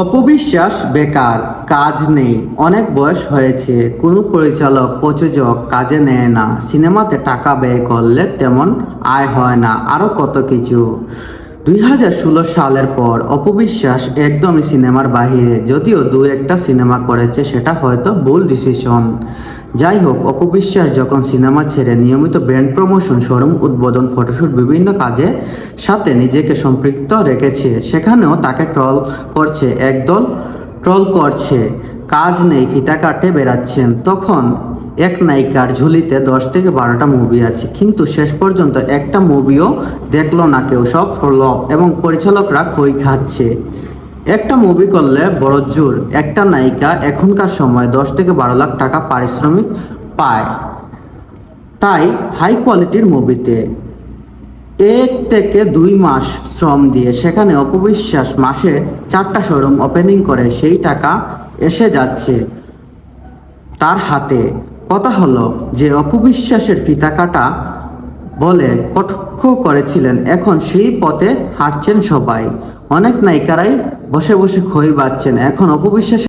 অপবিশ্বাস বেকার, কাজ নেই, অনেক বয়স হয়েছে, কোনো পরিচালক প্রযোজক কাজে নেয় না, সিনেমাতে টাকা ব্যয় করলে তেমন আয় হয় না, আরও কত কিছু। 2016 সালের পর অপবিশ্বাস একদমই সিনেমার বাহিরে, যদিও দু একটা সিনেমা করেছে, সেটা হয়তো ভুল ডিসিশন। যাই হোক, অপবিশ্বাস যখন সিনেমা ছেড়ে নিয়মিত ব্র্যান্ড প্রমোশন, শোরুম উদ্বোধন, ফটোশুট, বিভিন্ন কাজে সাথে নিজেকে সম্পৃক্ত রেখেছে, সেখানেও তাকে একদল ট্রল করছে। কাজ নেই, ফিতা কাটে বেড়াচ্ছেন। তখন এক নায়িকার ঝুলিতে 10 থেকে 12টা মুভি আছে, কিন্তু শেষ পর্যন্ত একটা মুভিও দেখলো না কেউ, সব ফ্লপ, এবং পরিচালকরা খই খাচ্ছে। একটা মুভি করলে বড় জোর একটা নায়িকা এখনকার সময় 10 থেকে 12 লাখ টাকা পারিশ্রমিক পায়, তাই হাই কোয়ালিটির মুভিতে 1 থেকে 2 মাস শ্রম দিয়ে সেখানে অপবিশ্বাস মাসে 4টা শোরুম ওপেনিং করে সেই টাকা এসে যাচ্ছে তার হাতে। কথা হলো যে অপবিশ্বাসের ফিতা কাটা বলে কটাক্ষ করেছিলেন, এখন সেই পথে হাঁটছেন সবাই। অনেক নায়িকারাই বসে বসে খই বাচ্ছেন, এখন অপবিশ্বাস